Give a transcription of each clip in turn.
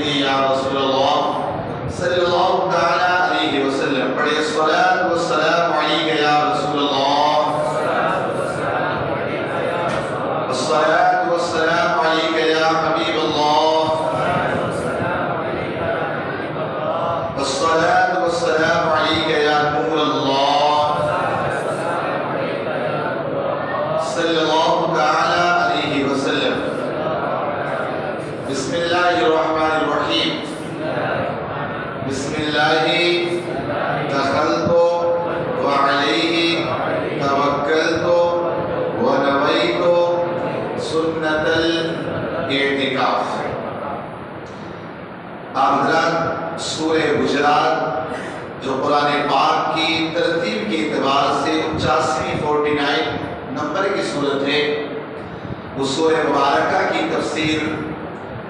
سیدی یا رسول اللہ صلی اللہ تعالی علیہ وسلم. پڑھے الصلاۃ والسلام علیک یا رسول اللہ، الصلاۃ والسلام علیک یا حبیب اللہ، الصلاۃ والسلام علیک یا نور اللہ صلی اللہ تعالی علیہ وسلم. بسم اللہ الرحمن الرحیم. بسم اللہ دخلت وعلیہ توکلت ونویت سنت الاعتکاف. آپ حضرات سورہ حجرات جو قرآن پاک کی ترتیب کے اعتبار سے 49 نمبر کی صورت ہے، اس سورہ مبارکہ کی تفسیر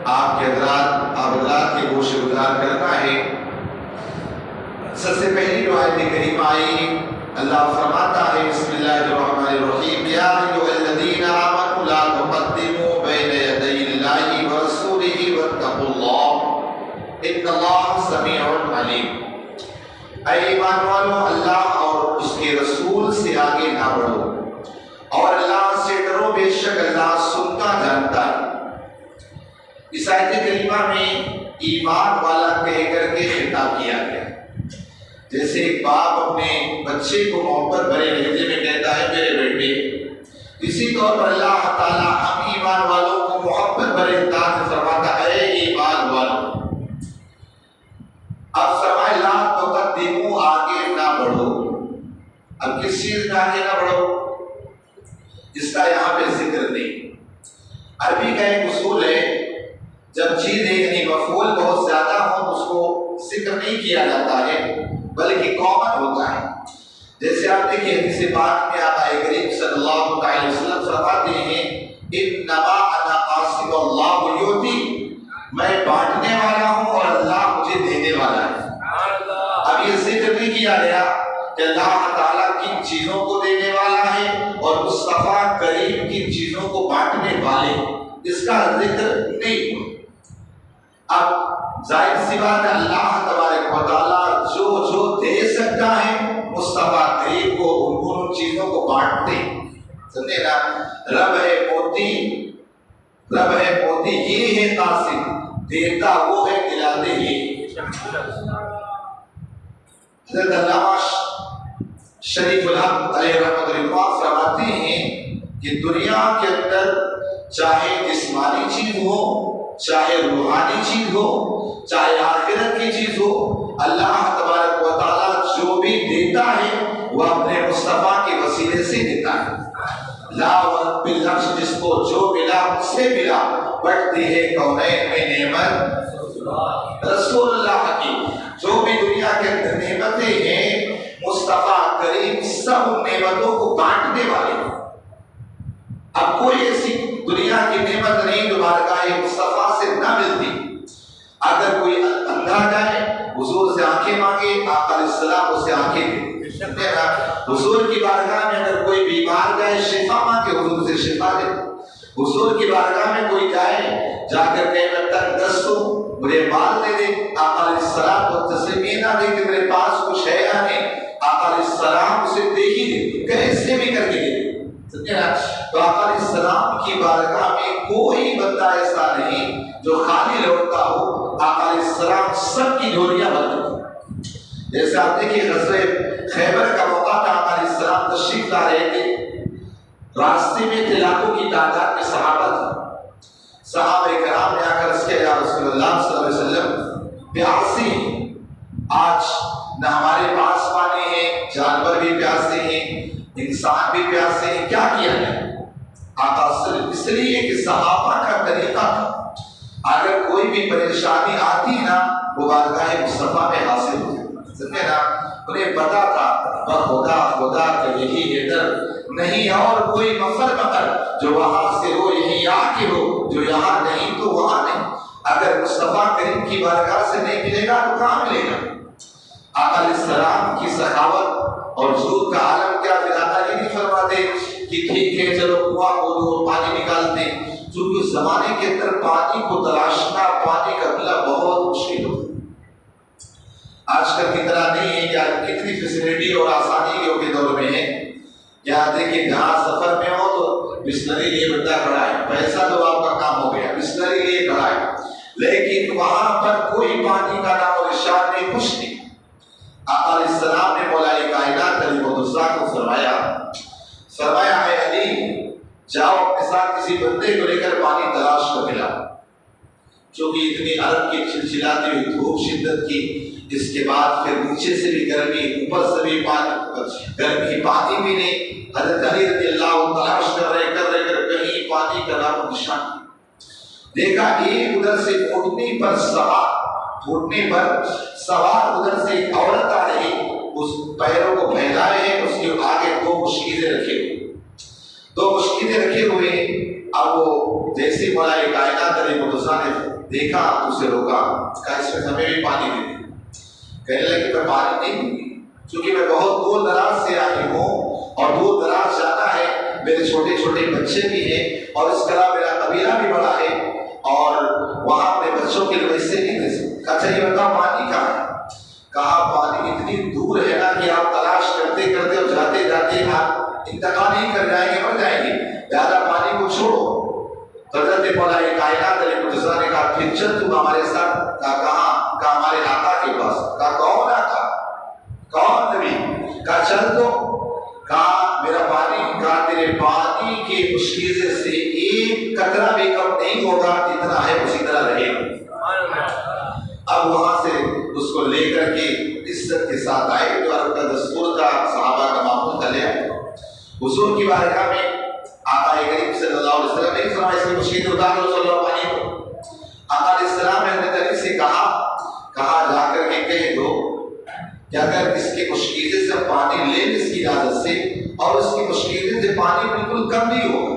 آپ حضرات کے گوش گزار کرنا ہے. سب سے پہلی جو آیت کریمہ آئی، اللہ فرماتا ہے بسم اللہ الرحمن الرحیم یا ایھا الذین آمنوا لا تقدموا بین یدی اللہ ورسولہ واتقوا اللہ ان اللہ سمیع علیم. اے ایمان والو، اللہ اور اس کے رسول سے آگے نہ بڑھو اور اللہ سے ڈرو، بے شک اللہ سنتا جانتا ہے. اس آیت کریمہ میں ایمان والا کہہ کر کے خطاب کیا گیا. جیسے ایک باپ اپنے بچے کو محبت بھرے لہجے میں کہتا ہے میرے بیٹے، اسی طور پر اللہ تعالیٰ ہم ایمان والوں کو محبت بھرے انداز میں فرماتا ہے اے ایمان والوں. اب فرمائے لا تقدموا، آگے نہ بڑھو. اب کس چیز میں آگے نہ بڑھو، اس کا یہاں پہ ذکر نہیں. عربی کا ایک اصول ہے، جب چیز ایک مفعول بہت زیادہ ہو اس کو ذکر نہیں کیا جاتا ہے بلکہ کامن ہوتا ہے. جیسے آپ دیکھیں حدیث پاک میں آقا کریم صلی اللہ علیہ وسلم فرماتے ہیں انما انا قاسم اللہ یؤتی، میں بانٹنے والا ہوں اور اللہ مجھے دینے والا ہے. اب یہ ذکر نہیں کیا گیا کہ اللہ تعالیٰ کن چیزوں کو دینے والا ہے اور مصطفیٰ کریم کن چیزوں کو بانٹنے والے، اس کا ذکر نہیں ہوا. اب ظاہر سی بات ہے اللہ تبارک و تعالیٰ جو دے سکتا ہے مصطفیٰ کریم کو ان چیزوں کو بانٹتے ہیں. سمجھے نا، رب ہے موتی یہ ہے قاسم، دیتا وہ ہے دلاتے یہ. حضرت علامہ شریف الحق علیہ رحمۃ اللہ فرماتے ہیں کہ دنیا کے اندر چاہے جسمانی چیز ہو، چاہے روحانی چیز ہو، چاہے آخرت کی چیز ہو، اللہ تبارک و تعالیٰ جو بھی دیتا ہے وہ اپنے مصطفیٰ کے وسیلے سے دیتا ہے. لا باللفظ، جس کو جو ملا اس سے ملا، بٹتی ہے کونین میں نعمت رسول اللہ کی. جو بھی دنیا کے اندر نعمتیں ہیں مصطفیٰ کریم سب ان نعمتوں کو بانٹنے والے ہیں. اب کوئی ایسی دنیا کی نعمت نہیں جو بارگاہ مصطفیٰ سے نہ ملتی. اگر کوئی اندھا جائے حضور سے آنکھیں مانگے، آقا علیہ السلام اسے آنکھیں دے. حضور کی بارگاہ میں اگر کوئی بیمار جائے شفا مانگے، حضور سے شفا دے. حضور کی بارگاہ میں کوئی جائے جا کر کہ میں تنگ دست ہوں مجھے مال دے دے، آقا علیہ السلام کو تسلیم یہ نہ دے کہ میرے پاس کچھ ہے یا نہیں، آقا علیہ السلام اسے دے ہی دے، کیسے بھی کر کے دے. تو آقا علیہ السلام کی بارگاہ میں کوئی بندہ ایسا نہیں جو خالی لوٹتا ہو. آقا علیہ السلام سب کی جھولیاں بھر دیتے. جیسے آپ دیکھیے غزوہ خیبر کا موقع تھا، آقا علیہ السلام تشریف لا رہے تھے، راستے میں تھے لاکھوں کی تعداد میں صحابہ تھے. صحابہ کرام نے آ کر اس کے یا رسول اللہ صلی اللہ علیہ وسلم پیاسی، آج نہ ہمارے پاس پانی ہے، جانور بھی پیاسے ہیں، انسان بھی پیاسے ہیں، کیا کیا جائے؟ آقا صرف اس لیے کہ صحابہ کا طریقہ تھا اگر کوئی بھی پریشانی آتی نا وہ بارگاہ مصطفیٰ میں حاصل ہوتی. سمجھے نا، انہیں پتا تھا خدا کا یہی ہے در، نہیں اور کوئی مفر مگر جو وہاں سے ہو یہی آ کے ہو، جو یہاں نہیں تو وہاں نہیں. اگر مصطفیٰ کریم کی بارگاہ سے نہیں ملے گا تو کہاں ملے گا؟ آقا علیہ السلام کی سخاوت اور زہد کا عالم کیا، پھر آقا یہ نہیں فرماتے کہ ٹھیک ہے چلو کنواں کھودو اور پانی نکالتے. چونکہ زمانے کے اندر پانی کو تلاشنا، پانی کا ملنا بہت آج کل کی طرح نہیں ہے کہ آج کتنی فیسلٹی اور آسانیوں کے دور میں ہے. یہاں دیکھیے جہاں سفر میں ہو تو بسلری لیے بندہ کھڑا ہے، پیسہ تو آپ کا کام ہو گیا، بسلری لیے کھڑا ہے، لیکن وہاں پر کوئی پانی کا نام اور ارشاد نہیں، کچھ نہیں. آقا علیہ السلام نے مولا کائنات علی مدرسہ کو فرمایا اے علی جاؤ اپنے ساتھ کسی بندے کو لے کر پانی تلاش کر ملا. چونکہ اتنی عرب کی چلچلاتی ہوئی دھوپ شدت کی، اس کے بعد پھر نیچے سے بھی گرمی، اوپر سے بھی گرمی، پانی بھی نہیں. حضرت علی رضی اللہ تلاش کر رہے کہیں پانی کا نام و نشان. دیکھا ایک ادھر سے اٹھنے پر سوار ادھر سے ایک عورت آ رہی، اس پیروں کو پھیلائے ہیں، اس کے آگے دو مشکیزیں رکھے ہوئے. اب وہ جیسے مولا کائنات علی مدرسہ نے دیکھا اسے روکا، کہا اس میں ہمیں بھی پانی دے دیں. کہنے لگے میں پانی نہیں دوں گی، چونکہ میں بہت دور دراز سے آئی ہوں اور دور دراز جانا ہے، میرے چھوٹے چھوٹے بچے بھی ہیں اور اس طرح میرا قبیلہ بھی بڑا ہے اور وہاں اپنے بچوں کے لیے ویسے نہیں دے سکتا. اچھا یہ بتاؤ پانی کہاں ہے؟ کہا پانی اتنی دور ہے نا کہ آپ تلاش کرتے کرتے اور جاتے جاتے آپ انتقال نہیں کر جائیں گے، مر جائیں گے، زیادہ پانی کو چھوڑو. حضرت مولا کائنات علی مدرسہ نے کہا پھر چل تم ہمارے ساتھ. کہاں؟ کہا ہمارے آقا کے پاس. کہا کون آقا؟ کون نبی؟ کہا چل تو. کہا میرا پانی، کہا تیرے پانی کی مشکیزیں سے ایک قطرہ بھی کم نہیں ہوگا، جتنا ہے اسی طرح رہے گا. اب وہاں سے اس کو لے کر کے عزت کے ساتھ آئے، جو عرب کا دستور تھا، صحابہ کا معمول تھا، لے آئے. حضور کی بارگاہ میں آقا کریم صلی اللہ علیہ وسلم نے فرمایا اس کی مشکیزیں اتار لو، صلی اللہ علیہ وسلم. آقا علیہ السلام نے حضرت علی سے کہا جا کر کے کہہ دو کہ اگر اس کی مشکیزیں سے پانی لے اس کی اجازت سے، اور اس کی مشکیزیں سے پانی بالکل کم نہیں ہوگا،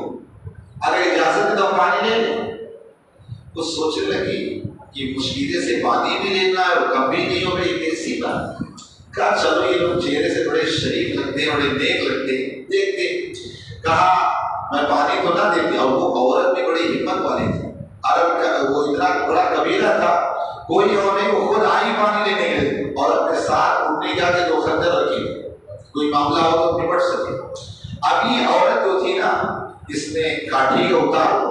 اگر اجازت ہے تو پانی لے لیں. تو سوچنے لگی کہ مشکیزیں سے پانی بھی لینا ہے اور کم بھی نہیں ہوگا، یہ کیسی بات؟ کہا چلو یہ لوگ چہرے سے بڑے شریف لگتے ہیں، بڑے نیک لگتے ہیں، دیکھتے. کہا میں پانی تو نہ دیتی. اور وہ عورت بھی بڑی ہمت والی تھی، عرب کا وہ اتنا بڑا قبیلہ تھا، کوئی اور نہیں، وہ خود آئی پانی لینے کے لیے اور اپنے ساتھ اٹھنے جا کے 2 خنجر رکھی، کوئی معاملہ ہو تو نپٹ سکے. اب یہ عورت جو تھی نا، اس نے کاٹھی کا اتارا،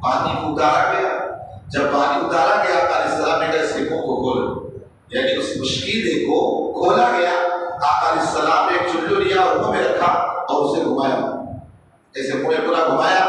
پانی کو اتارا گیا. جب پانی اتارا گیا آقا علیہ السلام نے کہا اس کے منہ کو کھولو، یعنی اس مشکیزے کو کھولا گیا. آقا علیہ السلام نے ایک چلو لیا اور منہ میں رکھا اور اسے گھمایا، ایسے منہ میں پورا گھمایا،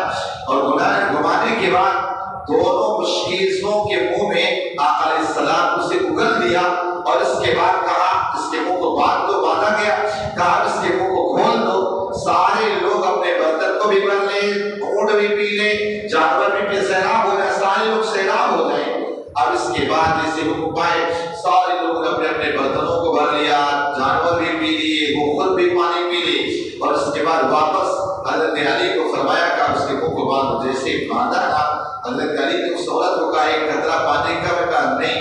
اور گھمانے کے بعد دونوں مشکیزوں کے منہ میں آقا علیہ السلام اسے اگل دیا اور اس کے بعد کہا اس کے منہ کو باندھ دو. باندھا گیا. کہا اس کے منہ کو کھول دو، سارے لوگ اپنے برتن کو بھی بھر لیں، اونٹ بھی پی لیں، جانور بھی پی، سیراب ہو جائے، سارے لوگ سیراب ہو جائیں. اب اس کے بعد جیسے حکم پائے سارے لوگ نے اپنے اپنے برتنوں کو بھر لیا، جانور بھی پی لیے، وہ خود بھی پانی پی لی، اور اس کے بعد واپس حضرت علی کو فرمایا کہ اس کے منہ کو باندھو. جیسے باندھا تھا حضرت علی نے اس عورت کو کہا ایک قطرہ پانی کا، میں کہا نہیں،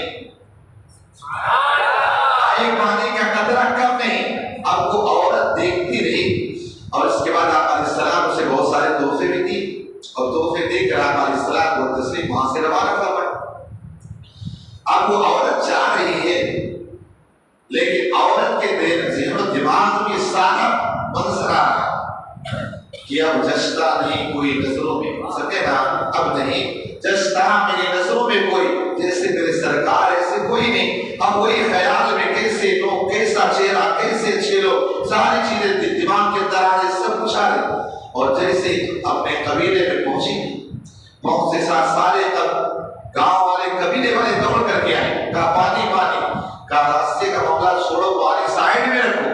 ایک پانی کا قطرہ کم نہیں. اب وہ عورت دیکھتی رہی اور اس کے بعد آقا علیہ السلام اسے بہت سارے تحفے بھی دی اور تحفے دے کر آقا علیہ السلام کو تسلیم وہاں سے روانہ فرمایا. اب وہ عورت جا رہی ہے، لیکن عورت کے ذہن و دماغ میں سارا منظر آ رہا کہ اب جشتا نہیں کوئی نظروں میں، سمجھے نا، اب نہیں جشتا میری نظروں میں کوئی، جیسے میرے سرکار ایسے کوئی نہیں. اب وہی خیال میں کیسے لوگ، کیسا چہرہ، کیسے اچھے لوگ، ساری چیزیں دماغ کے اندر آ رہے، سب کچھ آ رہے. اور جیسے اپنے قبیلے میں پہنچے ساتھ سارے گاؤں والے قبیلے والے دوڑ کر کے آئے. کہا پانی پانی. کہا راستے کا معاملہ چھوڑو، پانی سائڈ میں رکھو.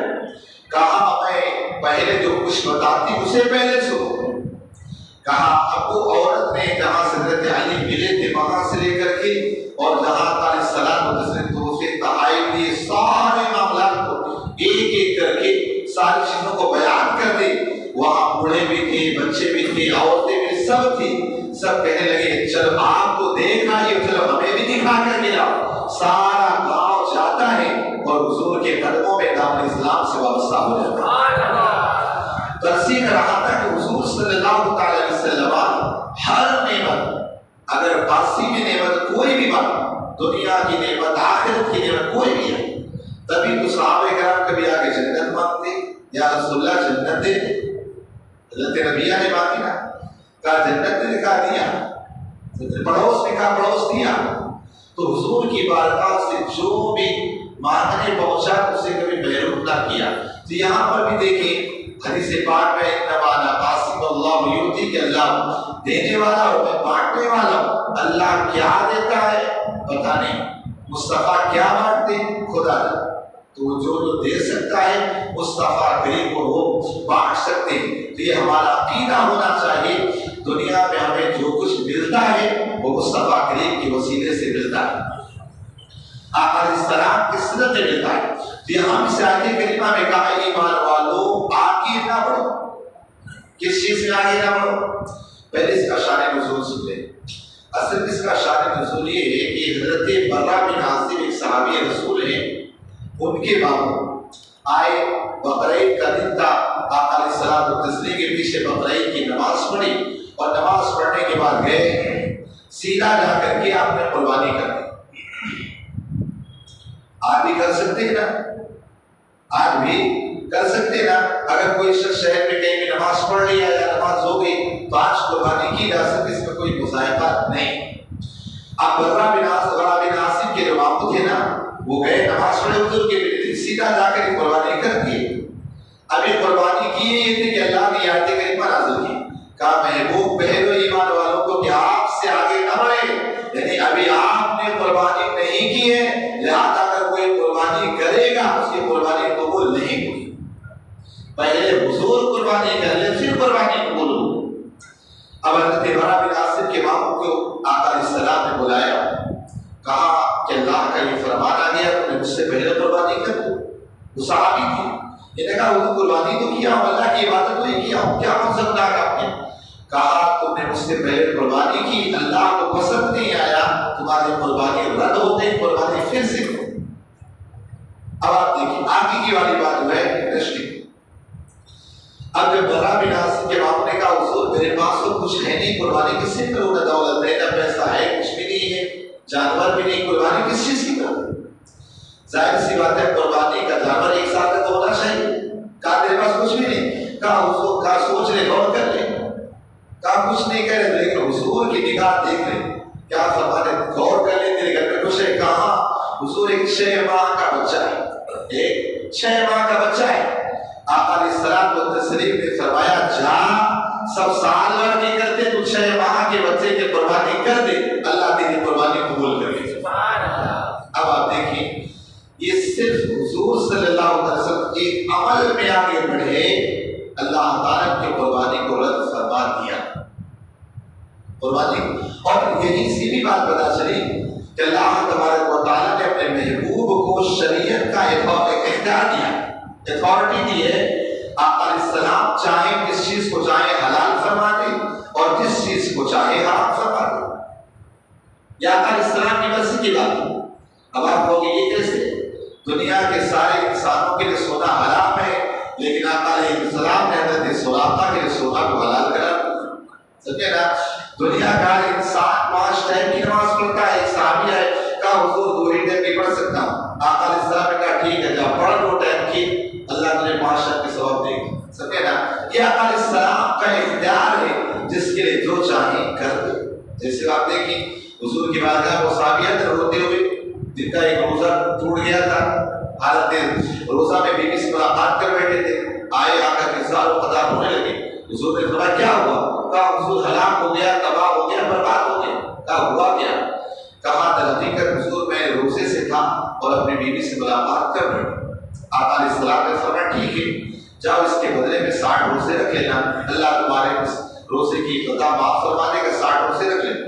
کہا میں پہلے جو کچھ بتاتی اسے پہلے سنو. کہا اب وہ عورت نے جہاں سے حضرت علی ملے تھے وہاں سے لے کر کے اور جہاں علیہ السلام و تسلیم تحفے تحائف دیے، سارے معاملات کو ایک ایک کر کے ساری چیزوں کو بیان کر دے. وہاں بوڑھے بھی تھے، بچے بھی تھے، عورتیں بھی سب تھی. سب کہنے لگے چلو آپ تو دیکھ آئیے، چلو ہمیں بھی دکھا کر کے لاؤ. سارا گاؤں جاتا ہے اور حضور کے قدموں میں دامن اسلام سے وابستہ ہو جاتا ہے. ترسیم رہا تھا کہ حضور صلی اللہ تعالی وسلم ہر نعمت، اگر باسی کی نعمت کوئی بھی بات، دنیا کی نعمت، آخرت کی نعمت کوئی بھی ہے، تبھی تو صحابہ کرام کبھی آگے جنت مانگتے، یا رسول اللہ جنت دے، حضرت ربیعہ نے مانگی نا، کہا جنت نے کہا دیا، پڑوس نے کہا پڑوس دیا۔ تو حضور کی بارگاہ سے جو بھی مانگنے پہنچا اسے کبھی محروم نہ کیا۔ تو یہاں پر بھی دیکھیں حدیث پاک میں انما انا قاسم اللہ یؤتی، کہ اللہ دینے والا اور میں بانٹنے والا ہوں۔ اللہ کیا دیتا ہے پتہ نہیں، مصطفیٰ کیا بانٹتے خدا جانے۔ تو جو دے سکتا ہے مصطفیٰ کریم کو وہ بانٹ سکتے ہیں۔ تو یہ ہمارا عقیدہ ہونا چاہیے، دنیا میں ہمیں جو کچھ ملتا ہے وہ مصطفیٰ کریم کے وسیلے سے ملتا ہے، آقا علیہ السلام کی سنت سے ملتا ہے۔ یہاں بھی آیت کریمہ میں کہا ایمان والو آگے نہ بڑھو۔ کس چیز میں آگے نہ بڑھو؟ پہلے اس کا شان نزول سن لیں۔ اصل اس کا شان نزول یہ ہے کہ حضرت برہ بن عازب ایک صحابی رسول ہیں، ان کے بابو آئے، بقرعید کا دن تھا، آقا علیہ السلام والتسلیم کے پیچھے بقرعید کی نماز پڑھی اور نماز پڑھنے کے بعد گئے سیدھا جا کر کے آپ نے قربانی کر دی۔ آج بھی کر سکتے ہیں نا، آج بھی کر سکتے ہیں نا۔ اگر کوئی شخص شہر میں کہیں بھی نماز پڑھ لیا یا نماز ہو گئی تو آج قربانی کی جا سکتی، اس میں کوئی مذائقہ نہیں۔ اب برہ بن عازب کے جو ماموں تھے نا، وہ گئے نماز پڑھے حضور کے بیٹے، سیدھا جا کر قربانی کر دی۔ ابھی قربانی کی یہ تھی کہ اللہ نے آیت کریمہ نازل کی، کہا محبوب کہہ دو ایمان والوں کو کہ آپ سے آگے نہ بڑھے، یعنی ابھی آپ نے قربانی نہیں کی ہے، لہذا اگر کوئی قربانی کرے گا اس کی قربانی قبول نہیں ہوگی۔ پہلے حضور قربانی کر لے پھر قربانی قبول ہوگی۔ اب حضرت برہ بن عازب کے ماموں کو آقا علیہ السلام نے بلایا، کہا کہ اللہ کا یہ فرمان آ گیا، تم نے مجھ سے پہلے قربانی کر دو۔ وہ صحابی تھی، یہ نے کہا وہ قربانی تو کیا ہوں، اللہ کی عبادت نہیں کیا ہوں، کیا مقصد تھا آپ نے؟ کہا تم نے مجھ سے پہلے قربانی کی، اللہ کو پسند نہیں آیا، تمہاری قربانی رد ہو گئی، قربانی پھر سے کرو۔ اب آپ دیکھیں آگے کی والی بات جو ہے انٹرسٹنگ۔ اب جب برہ بن عازب کے باپ نے کہا حضور میرے پاس تو کچھ ہے نہیں، قربانی کس سے کروں؟ نہ دولت ہے نہ پیسہ ہے، کچھ بھی نہیں ہے، جانور بھی نہیں، قربانی کس چیز کی کروں؟ ظاہر سی بات ہے قربانی کا جانور ایک سال کا تو ہونا چاہیے۔ کہا میرے پاس کچھ بھی نہیں، کہا حضور کہا سوچ لے، غور کر لے، کہا کچھ نہیں کہہ رہے، لیکن حضور کی نگاہ دیکھ لے کیا فرماتے، غور کر لے تیرے گھر میں کچھ ہے؟ کہا حضور ایک 6 ماہ کا بچہ ہے، ایک 6 ماہ کا بچہ ہے۔ آقا علیہ السلام والتسلیم نے فرمایا جا سب سال بھر کی کرتے تو 6 ماہ کے بچے کی قربانی کر دے، اللہ تیری قربانی قبول کرے۔ اب آپ دیکھیں یہ صرف حضور صلی اللہ علیہ وسلم ایک عمل میں آگے بڑھے، اللہ تعالیٰ کی قربانی کو رد فرما دیا۔ قربانی اور یہی سی بھی بات پتا چلی کہ اللہ تبارک و تعالیٰ نے اپنے محبوب کو شریعت کا اختیار دیا، اتھارٹی دی ہے۔ آقا علیہ السلام چاہے کس چیز کو چاہے حلال فرما دے اور جس چیز کو چاہے حرام فرما دے، یہ آقا علیہ السلام کی مرضی کی بات ہے۔ اب آپ کہو گے یہ کیسے؟ دنیا کے سارے انسانوں کے لیے سونا حرام ہے، لیکن آقا علیہ السلام نے حضرت سراقہ کے لیے سونا کو حلال کرا۔ سمجھے نا؟ دنیا کا انسان 5 ٹائم کی نماز پڑھتا ہے، ایک صحابی ہے کہا حضور 2 ہی ٹائم کی پڑھ سکتا ہوں۔ آقا علیہ السلام نے کہا ٹھیک ہے جا پڑھ 2 ٹائم کی، اللہ تجھے 5 ٹائم کی ثواب دے گا۔ سمجھے نا؟ یہ آقا علیہ السلام کا اختیار ہے، جس کے لیے جو چاہے کر دے۔ جیسے آپ دیکھیں حضور کی بارگاہ وہ صحابی اندر روتے ہوئے، جن کا ایک روزہ ٹوٹ گیا تھا، حالت روزہ میں بیوی سے ملاقات کر بیٹھے تھے، آئے آ کر کے زار و قدار ہونے لگے۔ حضور نے فرمایا کیا ہوا؟ کہا حضور ہلاک ہو گیا، تباہ ہو گیا، برباد ہو گیا۔ کہا ہوا کیا؟ کہا در حقیقت حضور میں روزے سے تھا اور اپنی بیوی سے ملاقات کر بیٹھا۔ آقا علیہ السلام نے فرمایا ٹھیک ہے جاؤ اس کے بدلے میں 60 روزے رکھ لینا، اللہ تمہارے روزے کی قضا معاف فرما دے گا، 60 روزے رکھ لینا۔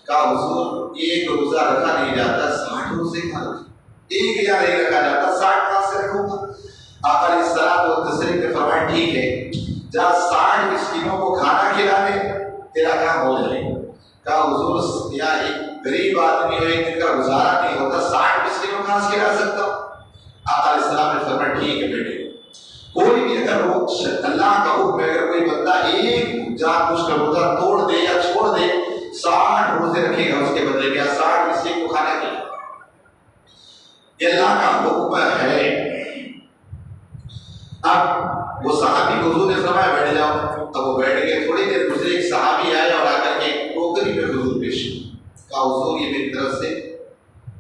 کہا حضور ایک روزہ رکھا نہیں جاتا، 60 روزے کہاں رکھے؟ ایک یا نہیں رکھا جاتا، 60 کہاں سے رکھوں گا؟ آقا علیہ السلام والتسلیم نے فرمایا ٹھیک ہے جا 60 مسکینوں کو کھانا کھلا دے، تیرا کام ہو جائے۔ کہا حضور یا ایک غریب آدمی ہو ایک دن کا گزارا نہیں ہوتا، 60 مسکینوں کہاں سے کھلا سکتا ہوں؟ آقا علیہ السلام نے فرمایا ٹھیک ہے بیٹے، کوئی بھی اگر اللہ کا حکم ہے، اگر کوئی بندہ ایک جان بوجھ کر روزہ توڑ دے یا چھوڑ دے، 60 روزے رکھے گا اس کے بدلے میں، 60 مسکین کو کھانا کھلائے۔ یہ اللہ کا حکم ہے۔ اب وہ صحابی کو حضور نے فرمایا بیٹھ جاؤ، اب وہ بیٹھ گئے۔ تھوڑی دیر گزرے ایک صحابی آئے اور آ کر کے ٹوکری میں حضور پیش کہا حضور یہ میری طرف سے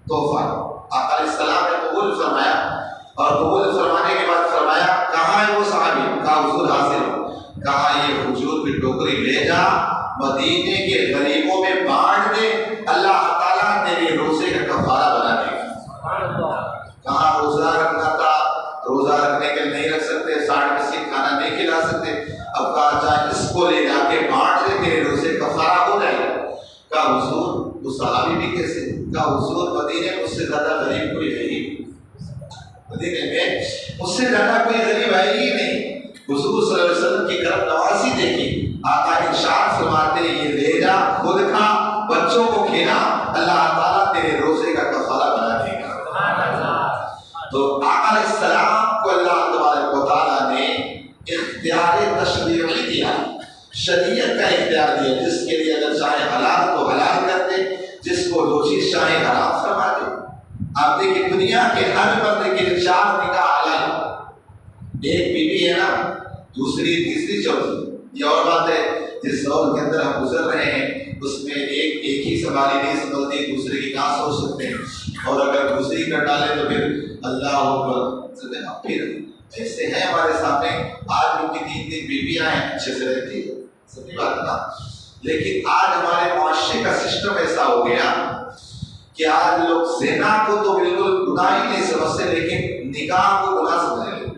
تحفہ۔ آقا علیہ السلام نے قبول فرمایا اور قبول فرمانے کے بعد فرمایا کہاں ہے وہ صحابی؟ کہا حضور حاضر ہو۔ کہا یہ حضور کی ٹوکری لے جا، مدینے کے غریبوں میں بانٹ دے، اللہ تعالیٰ تیرے روزے کا کفارہ بنا دے گا۔ کہاں روزہ رکھنا تھا، روزہ رکھنے کے نہیں رکھ سکتے، 60 مسکین کھانا نہیں کھلا سکتے، اب کہا چاہے اس کو لے جا کے بانٹ دے تیرے روزے کفارہ ہو جائے گا۔ کہا حضور وہ صحابی بھی کیسے؟ کہا حضور مدینے میں اس سے زیادہ غریب کوئی ہے ہی، مدینے میں اس سے زیادہ کوئی غریب ہے ہی نہیں۔ حضور صلی اللہ علیہ وسلم کی کرم نوازی دیکھی، آقا ارشاد فرماتے یہ لے جا، خود کھا، بچوں کو کھلا، اللہ تعالیٰ تیرے روزے کا کفارہ بنا دے گا۔ تو آقا علیہ السلام کو اللہ تبارک و تعالیٰ نے اختیار تشریعی دیا، شریعت کا اختیار دیا، جس کے لیے اگر چاہے حلال تو حلال کر دے، جس کو جو چیز چاہے حرام فرما دے۔ آپ دیکھیں دنیا کے ہر بندے کے لیے 4 نکاح حلال، ایک بیوی ہے نا، دوسری تیسری چوتھی۔ یہ اور بات ہے جس دور کے اندر ہم گزر رہے ہیں اس میں ایک ہی سنبھالی نہیں سنبھلتی، دوسرے کی کہاں سوچ سکتے ہیں، اور اگر دوسری کر ڈالے تو پھر اللہ اکبر۔ پھر ایسے ہیں ہمارے سامنے، آج ان کی 3 بیویاں ہیں، اچھے سے رہتی ہے، سمجھ بات نا۔ لیکن آج ہمارے معاشرے کا سسٹم ایسا ہو گیا کہ آج لوگ زنا کو تو بالکل گناہ ہی نہیں سمجھتے، لیکن نکاح کو گناہ سمجھنے لگے۔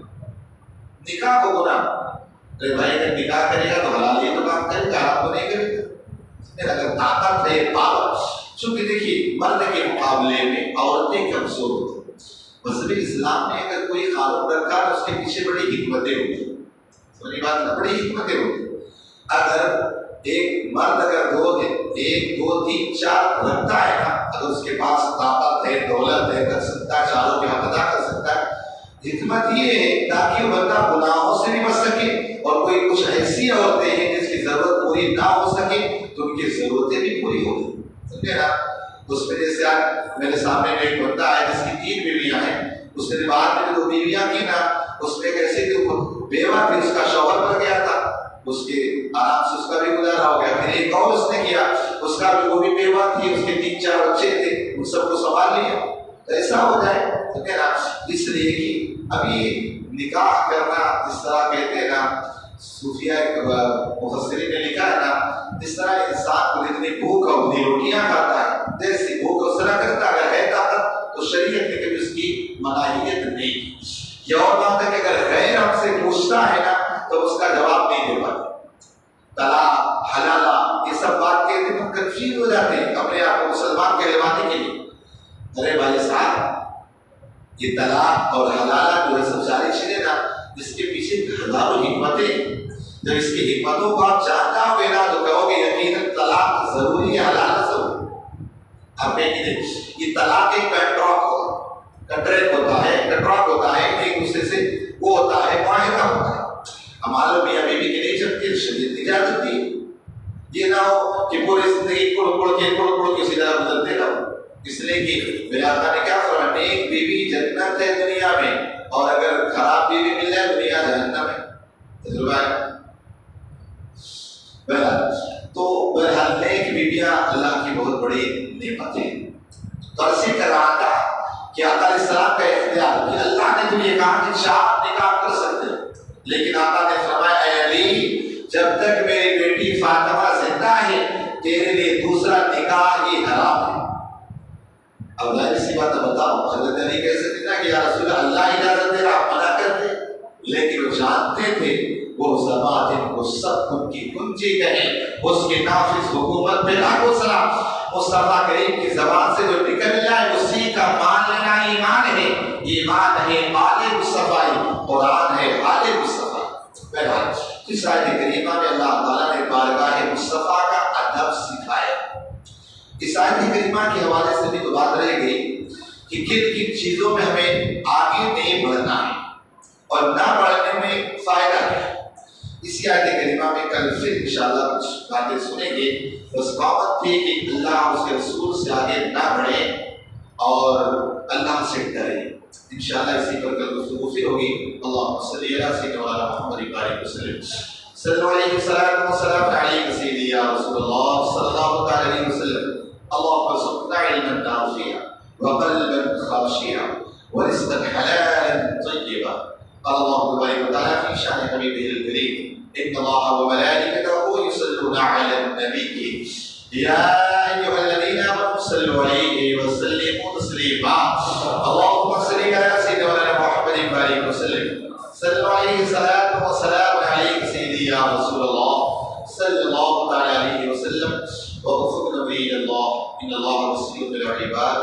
نکاح کو گناہ، ارے بھائی اگر نکاح کرے گا تو حلال ہی تو کام کرے گا، حرام تو نہیں کرے گا۔ اگر طاقت ہے، پاور، چونکہ دیکھیے مرد کے مقابلے میں عورتیں کمزور ہوتی ہیں۔ مذہب اسلام نے اگر کوئی قانون رکھا تو اس کے پیچھے بڑی حکمتیں ہوتی ہیں، سمجھ بات نا، بڑی حکمتیں ہوتی ہیں۔ اگر ایک مرد اگر 1 2 3 4 رکھتا ہے نا، اگر اس کے پاس طاقت ہے، دولت ہے، کر سکتا ہے، چاروں کے حق ادا کر سکتا ہے، حکمت یہ ہے تاکہ وہ بندہ گناہوں سے بھی بچ سکے، اور کوئی کچھ ایسی عورتیں ہیں جس کی ضرورت پوری نہ ہو سکے تو ان کی ضرورتیں بھی پوری ہو جائیں، سمجھے نا۔ اس میں جیسے آج میرے سامنے میں ایک بندہ ہے جس کی 3 بیویاں ہیں، اس نے بعد میں 2 بیویاں کی نا، اس میں کیسے کہ بیوہ تھی، اس کا شوہر مر گیا تھا، اس کے آرام سے اس کا بھی گزارا ہو گیا، پھر ایک اور اس نے کیا، اس کا بھی وہ بھی بیوہ تھی، اس کے 3 4 بچے تھے، ان سب کو سنبھال لیا۔ ایسا ہو جائے سمجھے نا، اس لیے کہ ابھی نکاح کرنا جس طرح کہتے ہیں نا، صوفیہ مفسرین نے لکھا ہے نا، جس طرح انسان کو جتنی بھوک اور اتنی روٹیاں کھاتا ہے، جیسی بھوک اس طرح کرتا، اگر ہے طاقت تو شریعت نے کبھی اس کی مناہیت نہیں کی۔ یہ اور بات ہے کہ اگر غیر ہم سے پوچھتا ہے نا تو اس کا جواب نہیں دے پاتے۔ طلاق، حلالہ، یہ سب بات کہتے ہیں، ہم کنفیوز ہو جاتے ہیں اپنے آپ کو مسلمان کہلوانے کے لیے۔ ارے بھائی صاحب، یہ طلاق اور حلالہ جو ہے سب ساری چیزیں نا، اس کے پیچھے ہزاروں حکمتیں، جب اس کی حکمتوں کو آپ جان جاؤ گے نا تو کہو گے یقیناً طلاق ضروری ہے، حلالہ ضروری۔ آپ کہیں گے یہ طلاق ایک کنٹریکٹ ہوتا ہے، کنٹریکٹ ہوتا ہے، ایک دوسرے سے وہ ہوتا ہے، معاہدہ ہوتا ہے۔ ہمارے میاں بیوی کی نہیں چلتی، شریعت اجازت دی۔ یہ نہ ہو کہ پوری زندگی کڑ کے سیدھا گزرتے رہو، اس لیے کہ میرے آقا نے کیا فرمایا، ایک بیوی جنت ہے دنیا میں، اور اگر خراب بیوی مل جائے دنیا جہنم ہے۔ تجربہ ہے بہرحال، تو بہرحال نیک بیویاں اللہ کی بہت بڑی نعمت ہے۔ تو اسی کر رہا تھا کہ آقا علیہ السلام کا اختیار کہ اللہ نے تو یہ کہا کہ 4 نکاح کر سکتے ہیں، لیکن آقا نے فرمایا اے علی جب تک میری بیٹی فاطمہ زندہ ہے تیرے لیے دوسرا نکاح ہی حرام ہے۔ اب ظاہر سی بات بتاؤ، حضرت علی کہہ سکتے نا کہ یا رسول اللہ اجازت دے رہا، آپ منع کرتے، لیکن وہ جانتے تھے وہ زبان جن کو سب ان کی کنجی کہیں، اس کے نافذ حکومت پہ لاکھوں سلام۔ مصطفیٰ کریم کی زبان سے جو نکل جائے اسی کا مان لینا ایمان ہے، ایمان ہے آل مصطفیٰ، قرآن ہے آل مصطفیٰ۔ بہرحال اس آیت کریمہ میں اللہ تعالیٰ نے بارگاہ مصطفیٰ کا ادب سکھایا۔ اس آیت کریمہ کے حوالے سے بھی تو بات رہ گئی کہ کن کن چیزوں میں ہمیں آگے نہیں بڑھنا ہے اور نہ بڑھنے میں فائدہ ہے۔ اسی آیت کریمہ میں کل پھر انشاءاللہ کچھ باتیں سنیں گے۔ بس بات تھی کہ اللہ اس کے رسول سے آگے نہ بڑھے اور اللہ سے ڈرے۔ انشاءاللہ اسی پر کل گفتگو پھر ہوگی. اللہم صلی علی سیدنا مولانا محمد بارک وسلم. صلو علیہ وسلم وسلام علیہ سیدی یا رسول اللہ صلی اللہ علیہ وسلم. اللہم ارزقنا علما نافعا وقلبا خاشعا ورزقا حلالا طیبا. قال الله تبارك وتعالى في شأن حبيبه الكريم إن الله وملائكته يصلون على النبي يا أيها الذين آمنوا صلوا عليه وسلموا تسليما. اللهم صل على سيدنا محمد وآله وسلم. صلوا عليه صلاة وسلام عليك سيدي يا رسول الله صلى الله عليه وسلم. ووفقنا به إلى الله إن الله بصير بالعباد.